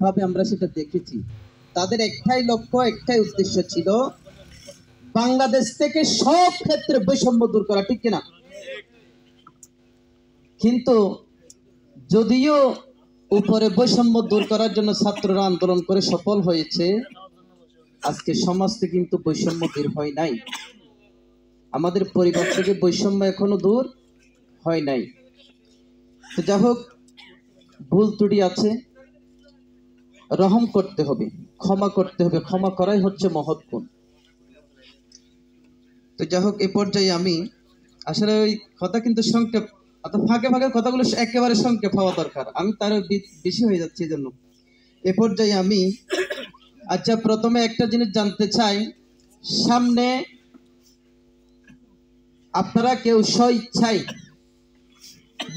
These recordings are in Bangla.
ভাবে আমরা সেটা দেখেছি। তাদের একটাই লক্ষ্য, একটাই উদ্দেশ্য ছিল বাংলাদেশ থেকে সব ক্ষেত্রে বৈষম্য দূর করা, ঠিক কিনা? কিন্তু যদিও উপরে বৈষম্য দূর করার জন্য ছাত্ররা আন্দোলন করে সফল হয়েছে, আজকে সমাজ থেকে কিন্তু বৈষম্য দূর হয় নাই। আমাদের পরিবার থেকে বৈষম্য এখনো দূর হয় নাই। তো যাই হোক, ভুল ত্রুটি আছে, রহম করতে হবে, ক্ষমা করতে হবে। ক্ষমা করাই হচ্ছে মহৎ গুণ। তো যাই হোক, এ পর্যায়ে আমি আসলে ওই কথা কিন্তু সংক্ষেপ, অর্থাৎ ফাঁকে ফাঁকে কথাগুলো একেবারে সংক্ষেপ হওয়া দরকার। আমি তার বেশি হয়ে যাচ্ছি, এই জন্য এ পর্যায়ে আমি আচ্ছা প্রথমে একটা জিনিস জানতে চাই, সামনে আপনারা কেউ স্বইচ্ছায়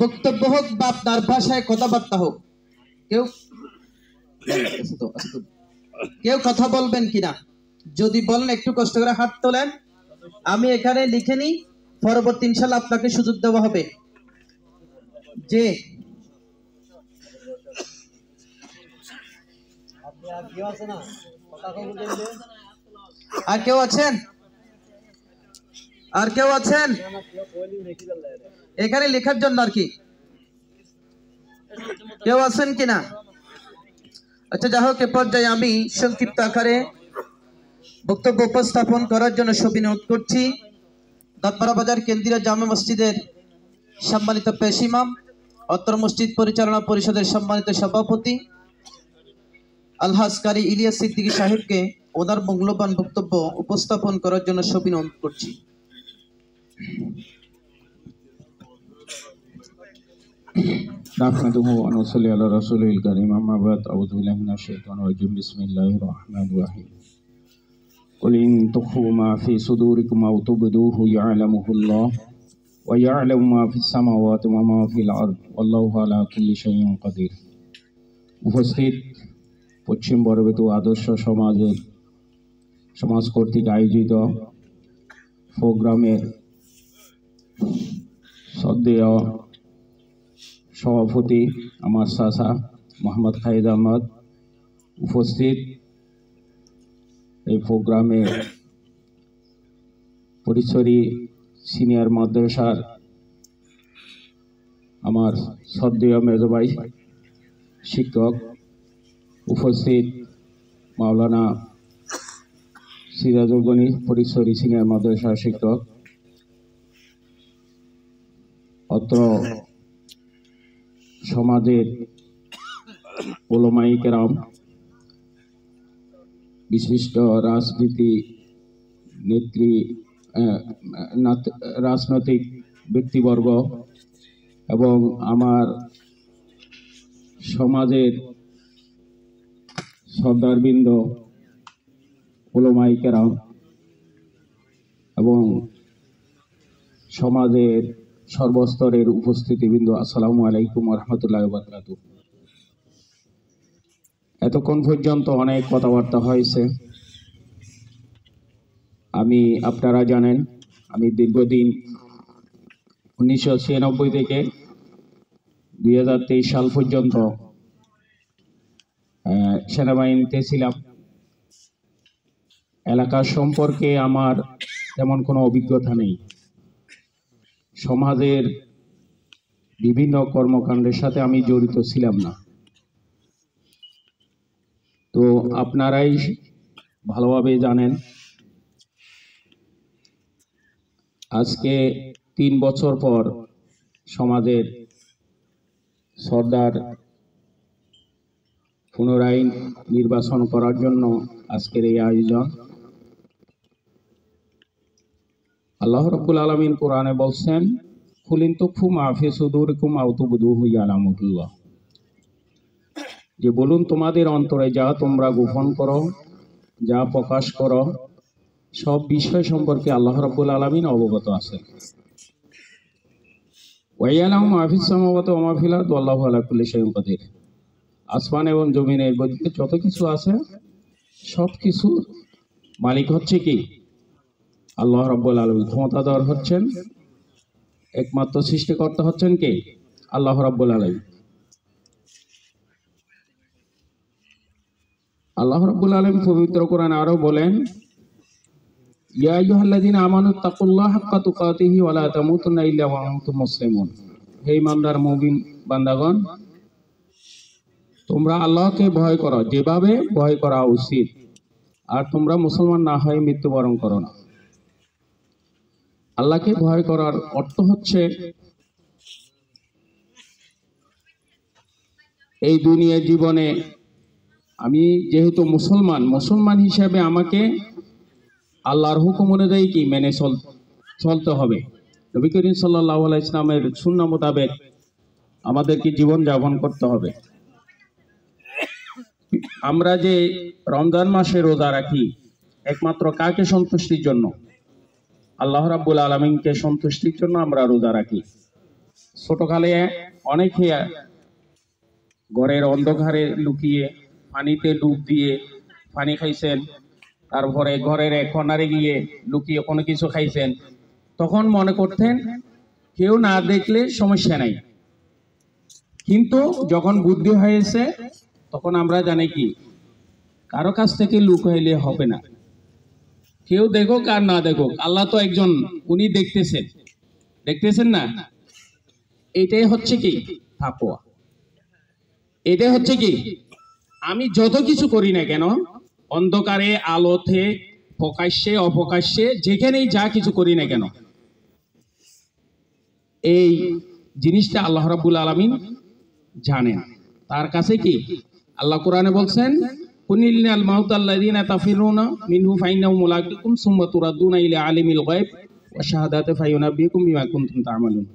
বক্তব্য হোক বা আপনার ভাষায় কথাবার্তা হোক, কেউ কেউ কথা বলবেন কিনা? যদি বলেন একটু কষ্ট করে হাত তোলেন, আমি এখানে লিখে নিই, পরবর্তী ইনশাল্লাহ আপনাকে সুযোগ দেওয়া হবে। যে আর কেউ আছেন? আর কেউ আছেন এখানে লেখার জন্য? আর কি কেউ আছেন কিনা? আচ্ছা যাই হোক, এ পর্যায়ে আমি সংক্ষিপ্ত আকারে বক্তব্য উপস্থাপন করার জন্য সবিনয় করছি দাঁতপাড়া বাজার কেন্দ্রীয় জামে মসজিদের সম্মানিত পেশ ইমাম, অত্র মসজিদ পরিচালনা পরিষদের সম্মানিত সভাপতি আলহাজ কারি ইলিয়াস সিদ্দিকী সাহেবকে ওনার মূল্যবান বক্তব্য উপস্থাপন করার জন্য সবিনয় করছি। নাহমাদুহু ওয়া নুসাল্লি আলা রাসূলিল কারীম, আম্মা বাদ, আউযু বিল্লাহি মিনাশ শাইতানির রাজীম, বিসমিল্লাহির রহমানির রহিম। কুল ইন তুখফু মা ফি সুদুরিকুম আও তুবদুহু ইয়া'লামুহুল্লাহ ওয়া ইয়া'লামু মা ফিস সামাওয়াতি ওয়া মা ফিল আরদ ওয়াল্লাহু আলা কুল্লি শাইইন কাদির। উপস্থিত পশ্চিম বরবেতু আদর্শ সমাজ কর্তৃক আয়োজিত প্রোগ্রামের শ্রদ্ধেয় সভাপতি আমার চাচা মোহাম্মদ খালিদ আহমদ, উপস্থিত এই প্রোগ্রামে পরিচরি সিনিয়র মাদ্রাসার আমার শ্রদ্ধেয় মেজভাই শিক্ষক, উপস্থিত মাওলানা সিরাজুল গনি পরিচরি সিনিয়র মাদ্রাসার শিক্ষক, অত্র সমাজের উলামায়ে কেরাম, বিশিষ্ট রাজনৈতিক ব্যক্তিবর্গ এবং আমার সমাজের সর্দারবৃন্দ, উলামায়ে কেরাম এবং সমাজের সর্বস্তরের উপস্থিতিবৃন্দ, আসসালামু আলাইকুম ওয়া রাহমাতুল্লাহি ওয়া বারাকাতুহু। এতক্ষণ পর্যন্ত অনেক কথাবার্তা হয়েছে। আপনারা জানেন, আমি দীর্ঘদিন 1996 থেকে 2023 সাল পর্যন্ত সেনাবাহিনীতে ছিলাম। এলাকা সম্পর্কে আমার তেমন কোনো অভিজ্ঞতা নেই। সমাজের বিভিন্ন কর্মকাণ্ডের সাথে আমি জড়িত ছিলাম না। তো আপনারাই ভালোভাবে জানেন, আজকে 3 বছর পর সমাজের সর্দার পুনরায় নির্বাচন করার জন্য আজকের এই আয়োজন। আল্লাহ রাব্বুল আলামিন কোরআনে বলছেন, কুল ইন তুখফু মা ফি সুদুরিকুম আও তুবদুহু ইয়া'লামুহুল্লাহ, যে বলুন তোমাদের অন্তরে যা তোমরা গোপন করো, যা প্রকাশ করো, সব বিষয় সম্পর্কে আল্লাহ রাব্বুল আলামিন অবগত আছেন। ওয়া ইয়া'লামু মা ফিস সামাওয়াতি ওয়া মা ফিল আরদি ওয়াল্লাহু আলা কুল্লি শাইইন কাদির। আসমান এবং জমিনের মধ্যে যত কিছু আছে সব কিছু মালিক হচ্ছে কি? আল্লাহ রাব্বুল আলামিন। ক্ষমতাধর হচ্ছেন, একমাত্র সৃষ্টিকর্তা হচ্ছেন কে? আল্লাহ রাব্বুল আলামিন। আল্লাহ রাব্বুল আলামিন পবিত্র কোরআনে আরো বলেন, ইয়া আইয়ুহাল্লাযীনা আমানু তাকুল্লাহা হাক্কা তুকাতিহি ওয়া লা তামুতুন্না ইল্লা ওয়া আনতুম মুসলিমুন। হে ঈমানদার মুমিন বান্দাগণ, তোমরা আল্লাহকে ভয় করো যেভাবে ভয় করা উচিত, আর তোমরা মুসলমান না হয়ে মৃত্যুবরণ করো না। আল্লাহকে ভয় করার অর্থ হচ্ছে এই দুনিয়া জীবনে আমি যেহেতু মুসলমান হিসেবে আমাকে আল্লাহর হুকুম অনুযায়ী কি মেনে চলতে হবে। নবী করিম সাল্লাল্লাহু আলাইহি ইসলামের সুন্নাহ মোতাবেক আমাদেরকে জীবন যাপন করতে হবে। আমরা যে রমজান মাসে রোজা রাখি একমাত্র কাকে সন্তুষ্টির জন্য? আল্লাহ রাব্বুল আলামিনকে সন্তুষ্টির জন্য আমরা রোজা রাখি। ছোটকালে অনেকে ঘরের অন্ধকারে লুকিয়ে পানিতে ডুব দিয়ে পানি খাইছেন, তারপরে ঘরের এক কর্নারে গিয়ে লুকিয়ে কোনো কিছু খাইছেন। তখন মনে করতেন কেউ না দেখলে সমস্যা নাই, কিন্তু যখন বুদ্ধি হয়েছে তখন আমরা জানি কি কারো কাছ থেকে লুকাইলে হবে না। কেউ দেখুক আর না দেখুক, আল্লাহ তো একজন, উনি দেখতেছেন না। এটাই হচ্ছে কি তাকওয়া। এটাই হচ্ছে কি আমি যত কিছু করি না কেন, অন্ধকারে আলোতে প্রকাশ্যে অপ্রকাশ্যে যেখানেই যা কিছু করি না কেন, এই জিনিসটা আল্লাহ রাব্বুল আলামিন জানেন। তার কাছে কি আল্লাহ কোরআনে বলছেন, কুনিল মাউতাল্লাযিনা তাফিরুনা মিনহু ফাইন্নাহু মুলাকিকুম সুম্মা তুরাদ্দুনা ইলা আলিমিল গায়ব ওয়া শাহাদাতি ফায়ুনাব্বিকুম বিমা কুনতুম তা'মালুন।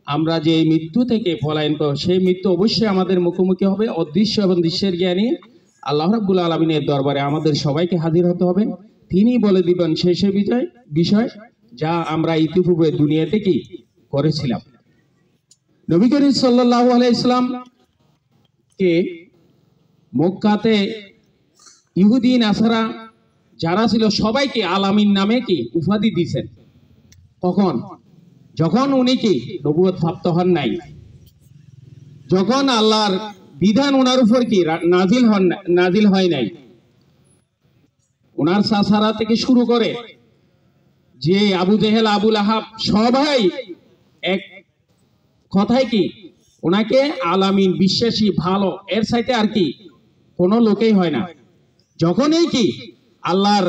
আমরা যে মৃত্যু থেকে পলায়ন করব, সেই মৃত্যু অবশ্যই আমাদের মুখোমুখি হবে। অদৃশ্য এবং দৃশ্যের জ্ঞানী আল্লাহ রাব্বুল আলামিনের দরবারে আমাদের সবাইকে হাজির হতে হবে। তিনি বলে দিবেন সেই বিষয় যা আমরা ইতিপূর্বে দুনিয়াতে কি করেছিলাম। নবী করিম সাল্লাল্লাহু আলাইহি সাল্লাম কে মক্কাতে ইহুদি নাসারা যারা ছিল সবাইকে আলামিন নামে কি উপাধি দিয়েছেন। যখন উনি কি নবুয়ত প্রাপ্ত হন নাই, যখন আল্লাহর বিধান ওনার উপর কি নাজিল হয় নাই, ওনার চাচারা থেকে শুরু করে যে আবু জেহেল আবু লাহাব সবাই এক কথায় কি ওনাকে আলামিন, বিশ্বাসী, ভালো, এর চাইতে আর কি কোনো লোকেই হয় না। যখনই কি আল্লাহর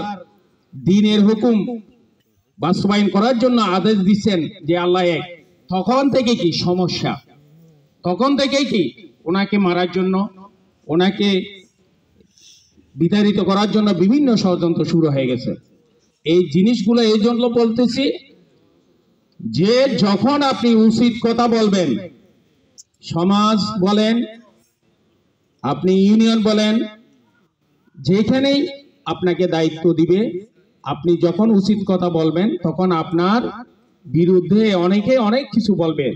দ্বীনের হুকুম বাস্তবায়ন করার জন্য আদেশ দিচ্ছেন যে আল্লাহ এক, তখন থেকে কি সমস্যা, তখন থেকে কি ওনাকে মারার জন্য, ওনাকে বিতাড়িত করার জন্য বিভিন্ন ষড়যন্ত্র শুরু হয়ে গেছে। এই জিনিসগুলো এই জন্য বলতেছি যে যখন আপনি উচিত কথা বলবেন, সমাজ বলেন, আপনি ইউনিয়ন বলেন, যেখানেই আপনাকে দায়িত্ব দিবে, আপনি যখন উচিত কথা বলবেন তখন আপনার বিরুদ্ধে অনেকে অনেক কিছু বলবে।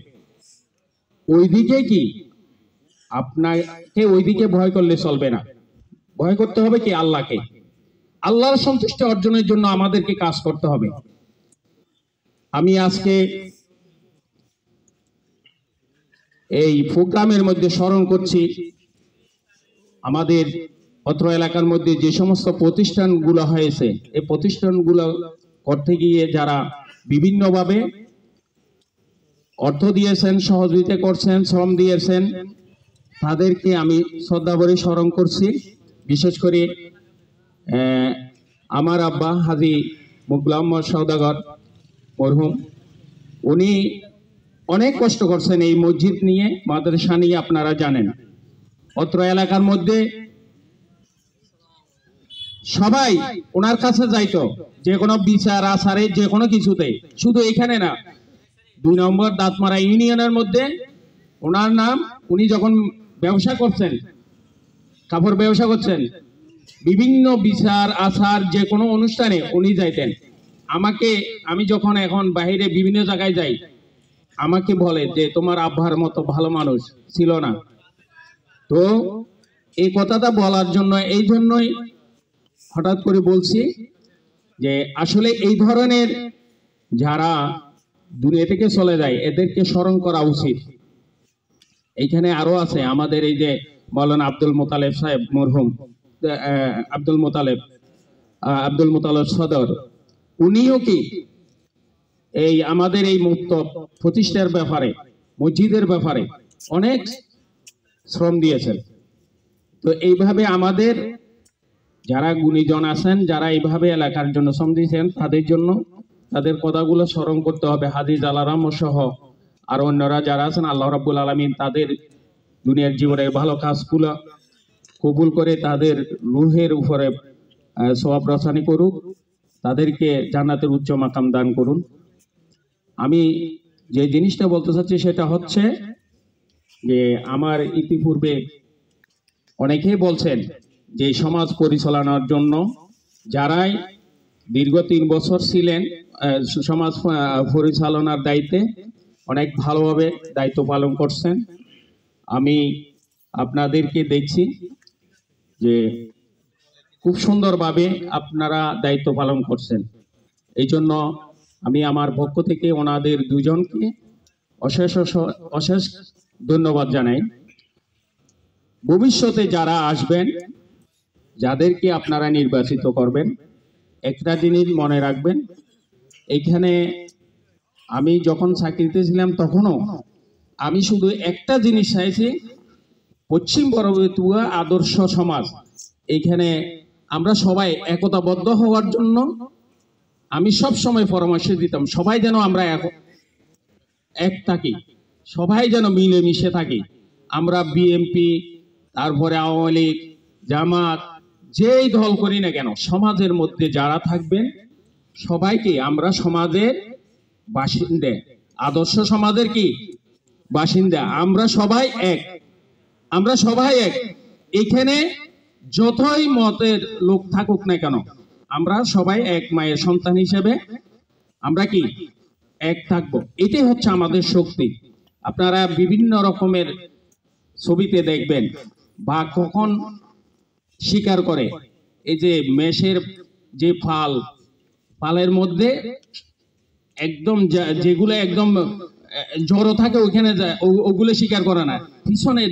ওইদিকে কি আপনাকে ওইদিকে ভয় করলে চলবে না, ভয় করতে হবে কি আল্লাহকে। আল্লাহর সন্তুষ্টি অর্জনের জন্য আমাদেরকে কাজ করতে হবে। আমি আজকে এই প্রোগ্রামের মধ্যে স্মরণ করছি আমাদের অত্র এলাকার মধ্যে যে সমস্ত প্রতিষ্ঠানগুলো হয়েছে, এই প্রতিষ্ঠানগুলো করতে গিয়ে যারা বিভিন্নভাবে অর্থ দিয়েছেন, সহযোগিতা করছেন, শ্রম দিয়েছেন, তাদেরকে আমি শ্রদ্ধা ভরে স্মরণ করছি। বিশেষ করে আমার আব্বা হাজী মুগলাম সওদাগর মরহুম, উনি অনেক কষ্ট করছেন এই মসজিদ নিয়ে, মাদ্রাসা নিয়ে। আপনারা জানেন অত্র এলাকার মধ্যে সবাই ওনার কাছে যাইতো যে কোনো বিচার আচারে, যে কোনো কিছুতে। শুধু এখানে না, 2 নম্বর দাঁতমারা ইউনিয়নের মধ্যে ওনার নাম, উনি যখন ব্যবসা করছেন, কাপড় ব্যবসা করছেন, বিভিন্ন বিচার আচার যে কোনো অনুষ্ঠানে উনি যাইতেন। আমি যখন এখন বাইরে বিভিন্ন জায়গায় যাই, আমাকে বলে যে তোমার আব্বার মতো ভালো মানুষ ছিল না। তো এই কথাটা বলার জন্য, এই জন্যই হঠাৎ করে বলছি যে আসলে এই ধরনের যারা দুনিয়া থেকে চলে যায় এদেরকে স্মরণ করা উচিত। এইখানে আরো আছে আমাদের এই যে মাওলানা আব্দুল মোতালেব সাহেব মরহুম, আব্দুল মোতালেব সদর, উনিও কি এই আমাদের এই মুক্ত প্রতিষ্ঠার ব্যাপারে, মসজিদের ব্যাপারে অনেক শ্রম দিয়েছেন। তো এইভাবে আমাদের যারা গুণীজন আছেন, যারা এইভাবে এলাকার জন্য শ্রম দিয়েছেন, তাদের জন্য তাদের কথাগুলো স্মরণ করতে হবে। হাদিস আলারাম সহ আর অন্যরা যারা আছেন, আল্লাহ রাব্বুল আলামিন তাদের দুনিয়ার জীবনের ভালো কাজগুলো কবুল করে তাদের রুহের উপরে সওয়াব রসানি করুক, তাদেরকে জান্নাতের উচ্চ মাকাম দান করুন। আমি যে জিনিসটা বলতে চাচ্ছি সেটা হচ্ছে যে আমার ইতিপূর্বে অনেকেই বলছেন যে সমাজ পরিচালনার জন্য যারাই দীর্ঘ 3 বছর ছিলেন সমাজ পরিচালনার দায়িত্বে, অনেক ভালোভাবে দায়িত্ব পালন করছেন। আমি আপনাদেরকে দেখছি যে খুব সুন্দরভাবে আপনারা দায়িত্ব পালন করছেন। এই জন্য আমি আমার পক্ষ থেকে ওনাদের দুজনকে অশেষ ধন্যবাদ জানাই। ভবিষ্যতে যারা আসবেন, যাদেরকে আপনারা নির্বাচিত করবেন, একটা জিনিস মনে রাখবেন, এখানে আমি যখন চাকরিতে ছিলাম তখনও আমি শুধু একটা জিনিস চাইছি, পশ্চিম বড়বীতুয়া আদর্শ সমাজ। এখানে আমরা সবাই একতাবদ্ধ হওয়ার জন্য আমি সব সময় পরামর্শ দিতাম, সবাই যেন আমরা এক থাকি, সবাই যেন মিলেমিশে থাকি। আমরা বিএনপি, তারপরে আওয়ামী লীগ, জামাত, যেই দল করি না কেন, সমাজের মধ্যে যারা থাকবেন সবাইকে আমরা সমাজের বাসিন্দা, আদর্শ সমাজের কি বাসিন্দা। আমরা সবাই এক, আমরা সবাই এক। এখানে যতই মতের লোক থাকুক না কেন, আমরা সবাই এক মায়ের সন্তান হিসেবে আমরা কি এক থাকবো। এটাই হচ্ছে আমাদের শক্তি। আপনারা বিভিন্ন রকমের ছবিতে দেখবেন বা কখন শিকার করে, এই যে মেষের যে পালের মধ্যে একদম যেগুলো একদম জড়ো থাকে ওইখানে যায়, ওগুলো শিকার করে না, পিছনে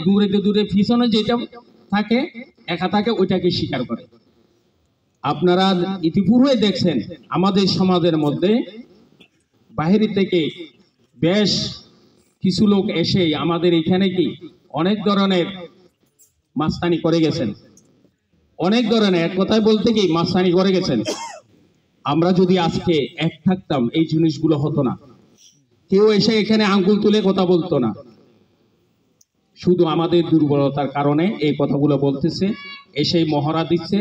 দূরে পিছনে যেটা থাকে একা থাকে ওইটাকে শিকার করে। আপনারা ইতিপূর্বে দেখছেন আমাদের সমাজের মধ্যে বাহির থেকে বেশ কিছু লোক এসে আমাদের এখানে কি অনেক ধরনের মাস্তানি করে গেছেন, অনেক ধরনের, এক কথায় বলতে কি মাস্তানি করে গেছেন। আমরা যদি আজকে এক থাকতাম এই জিনিসগুলো হতো না, কেউ এসে এখানে আঙ্গুল তুলে কথা বলতো না। শুধু আমাদের দুর্বলতার কারণে এই কথাগুলো বলতেছে, এসে মহড়া দিচ্ছে,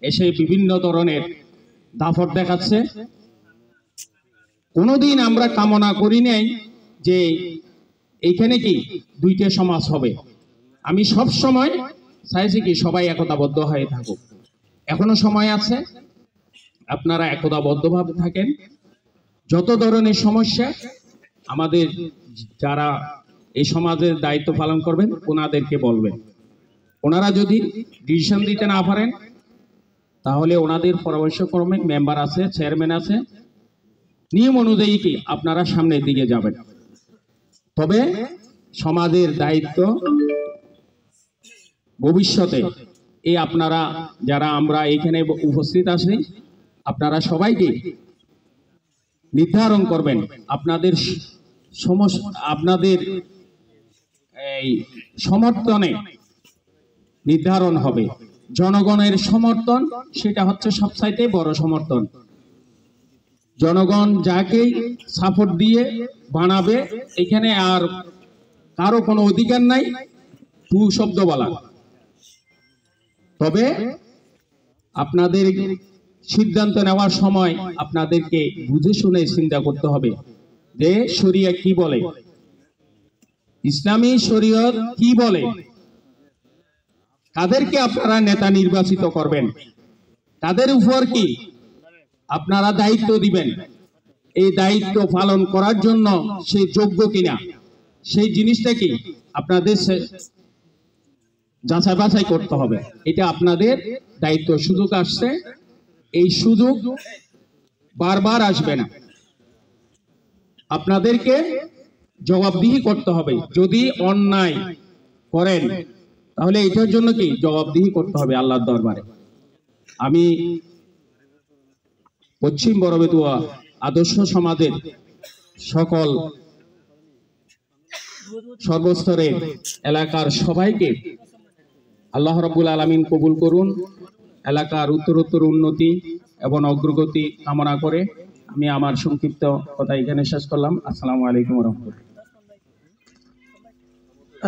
এসে বিভিন্ন ধরনের দাপট দেখাচ্ছে। কোনোদিন আমরা কামনা করি নাই যে এইখানে কি দুইটা সমাজ হবে। আমি সব সময় চাইছি কি সবাই একতাবদ্ধ হয়ে থাকুক। এখনো সময় আছে, আপনারা একতাবদ্ধভাবে থাকেন। যত ধরনের সমস্যা আমাদের যারা এই সমাজের দায়িত্ব পালন করবেন ওনাদেরকে বলবেন। ওনারা যদি ডিসিশন দিতে না পারেন তাহলে ওনাদের পরামর্শ ক্রমে মেম্বার আছে, চেয়ারম্যান আছে, নিয়ম অনুযায়ী কি আপনারা সামনের দিকে যাবেন। তবে সমাজের দায়িত্ব ভবিষ্যতে এই আপনারা যারা আমরা এখানে উপস্থিত আছি, আপনারা সবাইকে নির্ধারণ করবেন। আপনাদের আপনাদের এই সমর্থনে নির্ধারণ হবে জনগণের সমর্থন, সেটা হচ্ছে সবচাইতে বড় সমর্থন। জনগণ যাকেই সাপোর্ট দিয়ে বানাবে, এখানে আর কারো কোনো অধিকার নাই টু শব্দ বলা। তবে আপনাদের সিদ্ধান্ত নেওয়ার সময় আপনাদেরকে বুঝে শুনে চিন্তা করতে হবে যে শরিয়া কি বলে, ইসলামী শরীয়ত কি বলে, কাদেরকে আপনারা নেতা নির্বাচিত করবেন, তাদের উপর কি আপনারা দায়িত্ব দিবেন, এই দায়িত্ব পালন করার জন্য সে যোগ্য কিনা, সেই জিনিসটা কি আপনাদের যাচাই বাছাই করতে হবে। এটা আপনাদের দায়িত্ব। সুযোগ আসছে, এই সুযোগ বারবার আসবে না, আপনাদেরকে জবাবদিহি করতে হবে। যদি অন্যায় করেন তাহলে এটার জন্য কি জবাবদিহি করতে হবে আল্লাহর দরবারে। আমি পশ্চিম বড়বেতুয়া আদর্শ সমাজের সকল সর্বস্তরের এলাকার সবাইকে আল্লাহ রাব্বুল আলামিন কবুল করুন। এলাকার উত্তরোত্তর উন্নতি এবং অগ্রগতি কামনা করে আমি আমার সংক্ষিপ্ত কথা এখানে শেষ করলাম। আসসালামু আলাইকুম ওয়া রাহমাতুল্লাহ।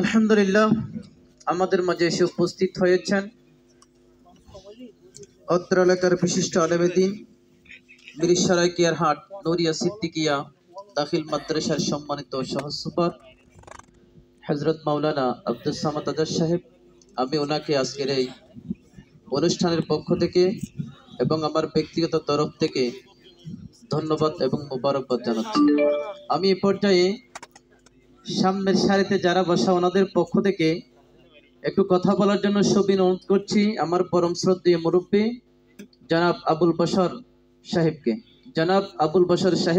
আলহামদুলিল্লাহ, আমাদের মাঝে এসে উপস্থিত হয়েছেন অত্র এলাকার বিশিষ্ট আলেমে দ্বীন মিরসরাই কিয়ারহাট নূরিয়া সিদ্দিকিয়া দাখিল মাদ্রাসার সম্মানিত সহসুপার হযরত মাওলানা আব্দুল সামাদ আজাদ সাহেব, আমি ওনাকে আজকের এই অনুষ্ঠানের পক্ষ থেকে এবং আমার ব্যক্তিগত তরফ থেকে ধন্যবাদ এবং মোবারকবাদ জানাচ্ছি। আমি এ পর্যায়ে সামনের সারিতে যারা বসা ওনাদের পক্ষ থেকে একটু কথা বলার জন্য সবিনয় অনুরোধ করছি আমার পরম শ্রদ্ধেয় মুরব্বী জনাব আবুল বশর সাহেবকে। জনাব আবুল বশর সাহেব